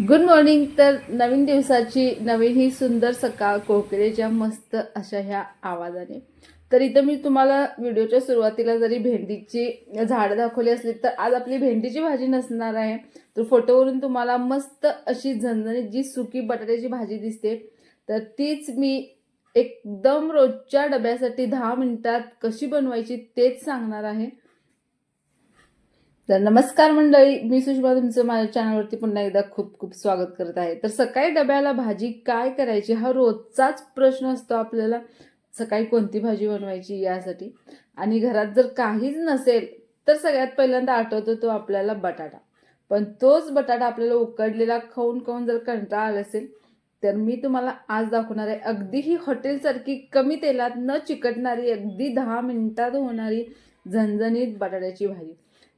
Good morning. तर नवीन दिवसाची नवीन ही सुंदर सकाळ कोकिळेच्या मस्त अशा ह्या आवाजाने. तर इथं मी तुम्हाला व्हिडिओच्या सुरुवातीला जरी भेंडीची झाडं दाखवली असली तर आज आपली भेंडीची भाजी नसणार आहे. तर फोटोवरून तुम्हाला मस्त अशी झणझणीत जी सुकी बटाट्याची भाजी दिसते तर तीच मी एकदम रोजच्या डब्यासाठी 10 मिनिटात कशी बनवायची तेच सांगणार आहे. तर नमस्कार मंडळी, मी सुषमा तुमचं माझ्या चॅनलवरती पुन्हा एकदा खूप खूप स्वागत करत आहे. तर सकाळी डब्याला भाजी काय करायची हा रोजचाच प्रश्न असतो आपल्याला. सकाळी कोणती भाजी बनवायची यासाठी. आणि घरात जर काहीच नसेल तर सगळ्यात पहिल्यांदा आठवतो तो आपल्याला बटाटा. पण तोच बटाटा आपल्याला उकडलेला खाऊन खाऊन जर कंटाळा आला असेल तर मी तुम्हाला आज दाखवणार आहे अगदी ही हॉटेलसारखी कमी तेलात न चिकटणारी अगदी 10 मिनिटात होणारी झणझणीत बटाट्याची भाजी.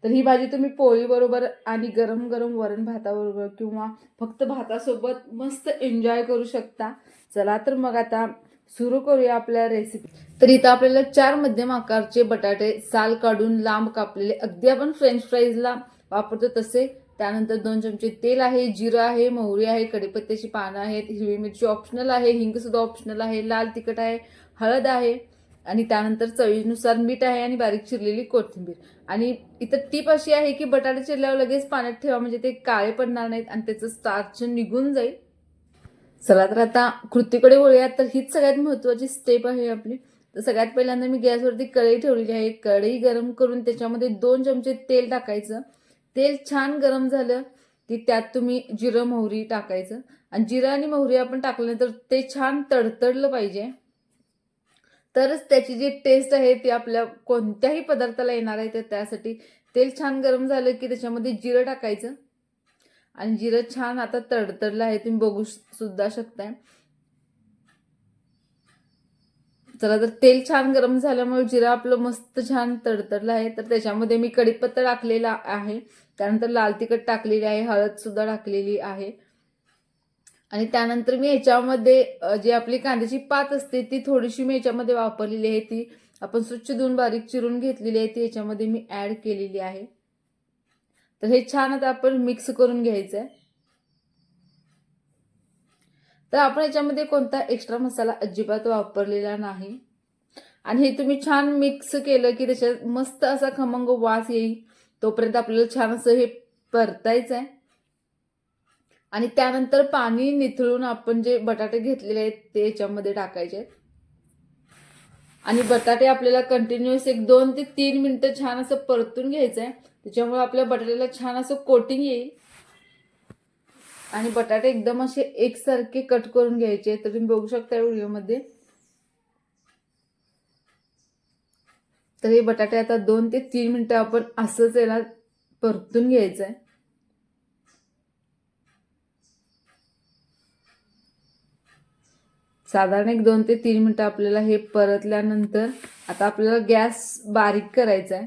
तर ही भाजी तुम्ही पोळीबरोबर आणि गरम गरम वरण भाताबरोबर किंवा फक्त भातासोबत मस्त एन्जॉय करू शकता. चला तर मग आता सुरू करूया आपल्या रेसिपी. तर इथं आपल्याला 4 मध्यम आकारचे बटाटे साल काढून लांब कापलेले, अगदी आपण फ्रेंच फ्राईजला वापरतो तसे. त्यानंतर 2 चमचे तेल आहे, जिरं आहे, मोहरी आहे, कढीपत्त्याची पानं आहेत, हिरवी मिरची ऑप्शनल आहे, हिंग सुद्धा ऑप्शनल आहे, लाल तिखट आहे, हळद आहे आणि त्यानंतर चवीनुसार मीठ आहे आणि बारीक चिरलेली कोथिंबीर. आणि इथं टीप अशी आहे की बटाटे चिरल्यावर लगेच पाण्यात ठेवा म्हणजे ते काळे पडणार नाहीत आणि त्याचं स्टार्च निघून जाईल. चला तर आता कृतीकडे वळूयात. तर हीच सगळ्यात महत्त्वाची स्टेप आहे आपली. तर सगळ्यात पहिल्यांदा मी गॅसवरती कढई ठेवलेली आहे. कढई गरम करून त्याच्यामध्ये 2 चमचे तेल टाकायचं. तेल छान गरम झालं की त्यात तुम्ही जिरं मोहरी टाकायचं आणि जिरं आणि मोहरी आपण टाकल्यानंतर ते छान तडतडलं पाहिजे. तरच त्याची जी टेस्ट आहे ती आपल्या कोणत्याही पदार्थाला येणार आहे. तर त्यासाठी तेल छान गरम झालं की त्याच्यामध्ये जिरं टाकायचं आणि जिरं छान आता तडतडलं आहे, तुम्ही बघू सुद्धा शकताय. चला तर तेल छान गरम झाल्यामुळे जिरं आपलं मस्त छान तडतडलं आहे. तर त्याच्यामध्ये मी कढीपत्ता टाकलेला आहे, त्यानंतर लाल तिखट टाकलेली आहे, हळद सुद्धा टाकलेली आहे आणि त्यानंतर मी याच्यामध्ये जी आपली कांद्याची पात असते ती थोडीशी मी याच्यामध्ये वापरलेली आहे. ती आपण स्वच्छ धुवून बारीक चिरून घेतलेली आहे, ती याच्यामध्ये मी ऍड केलेली आहे. तर हे छान आता आपण मिक्स करून घ्यायचं आहे. तर आपण याच्यामध्ये कोणता एक्स्ट्रा मसाला अजिबात वापरलेला नाही आणि हे तुम्ही छान मिक्स केलं की त्याच्यात मस्त असा खमंग वास येईल तोपर्यंत आपल्याला छान असं हे परतायचं आहे. आणि त्यानंतर पाणी निथळून आपण जे बटाटे घेतलेले आहेत ते याच्यामध्ये टाकायचे आहेत आणि बटाटे आपल्याला कंटिन्युअस 1-2 ते 3 मिनिटं छान असं परतून घ्यायचं आहे. त्याच्यामुळे आपल्या बटाट्याला छान असं कोटिंग येईल आणि बटाटे एकदम असे एकसारखे कट करून घ्यायचे. तर तुम्ही बघू शकता व्हिडिओमध्ये. तर हे बटाटे आता 2 ते 3 मिनिटं आपण असंच याला परतून घ्यायचं आहे. साधारण 2 ते 3 मिनिटं आपल्याला हे परतल्यानंतर आता आपल्याला गॅस बारीक करायचा आहे.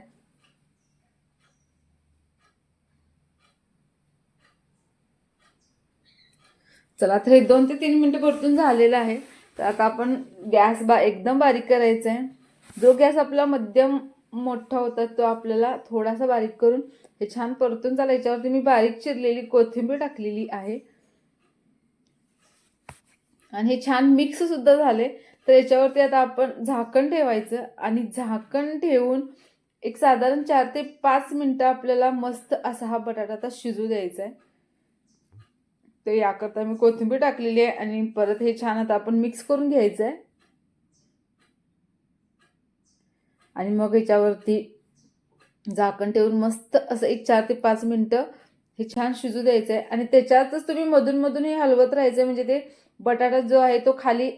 चला तर हे 2 ते 3 मिनिटं परतून झालेलं आहे. तर आता आपण गॅस एकदम बारीक करायचा आहे. जो गॅस आपला मध्यम मोठा होता तो आपल्याला थोडासा बारीक करून हे छान परतून झालं. याच्यावरती मी बारीक चिरलेली कोथिंबीर टाकलेली आहे आणि हे छान मिक्स सुद्धा झाले. तर याच्यावरती आता आपण झाकण ठेवायचं आणि झाकण ठेवून एक साधारण 4 ते 5 मिनिटं आपल्याला मस्त असा हा बटाटा आता शिजू द्यायचा आहे. तर याकरता मी कोथिंबीर टाकलेली आहे आणि परत हे छान आता आपण मिक्स करून घ्यायचं आहे आणि मग याच्यावरती झाकण ठेवून मस्त असं एक 4 ते 5 मिनिटं हे छान शिजू द्यायचं आहे आणि त्याच्यातच तुम्ही मधून मधून हे हलवत राहायचं म्हणजे ते बटाटा जो आहे तो खाली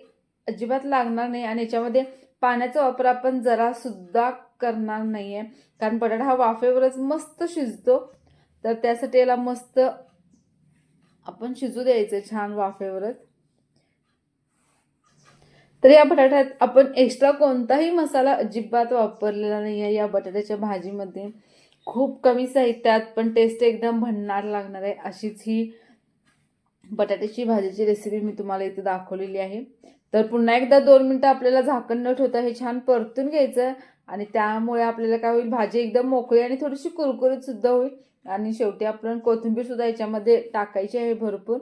अजिबात लागणार नाही आणि याच्यामध्ये पाण्याचा वापर आपण जरा सुद्धा करणार नाहीये कारण बटाटा हा वाफेवरच मस्त शिजतो. तर त्यासाठी याला मस्त आपण शिजू द्यायचं छान वाफेवरच. तर या बटाट्यात आपण एक्स्ट्रा कोणताही मसाला अजिबात वापरलेला नाही आहे या बटाट्याच्या भाजीमध्ये. खूप कमी साहित्यात पण टेस्ट एकदम भन्नाट लागणार आहे अशीच ही बटाट्याची भाजीची रेसिपी मी तुम्हाला इथे दाखवलेली आहे. तर पुन्हा एकदा 2 मिनिटं आपल्याला झाकण न ठेवता हे छान परतून घ्यायचं आणि त्यामुळे आपल्याला काय होईल, भाजी एकदम मोकळी आणि थोडीशी कुरकुरीत सुद्धा होईल. आणि शेवटी आपण कोथिंबीर सुद्धा याच्यामध्ये टाकायची आहे भरपूर.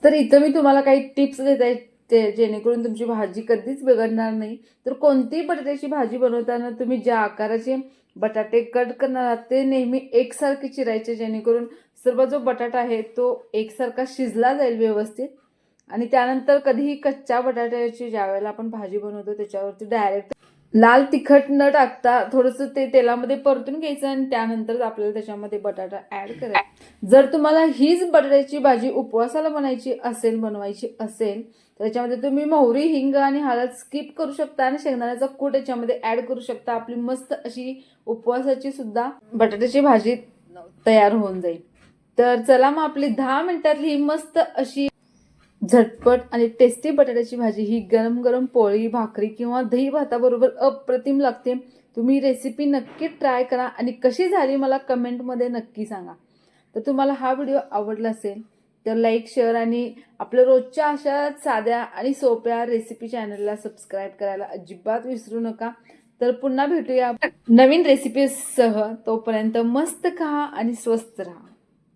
तर इथं मी तुम्हाला काही टिप्स देत आहे ते जेणेकरून तुमची भाजी कधीच बिघडणार नाही. तर कोणतीही बटाट्याची भाजी बनवताना तुम्ही ज्या आकाराचे बटाटे कट करणार आहात ते नेहमी एकसारखे चिरायचे, जेणेकरून सर्व जो बटाटा आहे तो एकसारखा शिजला जाईल व्यवस्थित. आणि त्यानंतर कधीही कच्च्या बटाट्याची ज्या वेळेला आपण भाजी बनवतो त्याच्यावरती डायरेक्ट लाल तिखट न टाकता थोडंसं ते तेलामध्ये परतून घ्यायचं आणि त्यानंतर आपल्याला त्याच्यामध्ये बटाटा ऍड करायचा. जर तुम्हाला हीच बटाट्याची भाजी उपवासाला बनवायची असेल तर त्याच्यामध्ये तुम्ही मोहरी, हिंग आणि हळद स्किप करू शकता आणि शेंगदाण्याचा कूट याच्यामध्ये ऍड करू शकता. आपली मस्त अशी उपवासाची सुद्धा बटाट्याची भाजी तयार होऊन जाईल. तर चला मग आपली 10 मिनिटातली ही मस्त अशी झटपट आणि टेस्टी बटाट्याची भाजी ही गरम गरम पोळी, भाकरी किंवा दही भाताबरोबर अप्रतिम लागते. तुम्ही रेसिपी नक्की ट्राय करा आणि कशी झाली मला कमेंटमध्ये नक्की सांगा. तर तुम्हाला हा व्हिडिओ आवडला असेल तर लाईक, शेअर आणि आपल्या रोजच्या अशा साध्या आणि सोप्या रेसिपी चॅनलला सबस्क्राईब करायला अजिबात विसरू नका. तर पुन्हा भेटूया नवीन रेसिपीसह. तोपर्यंत मस्त खा आणि स्वस्त राहा.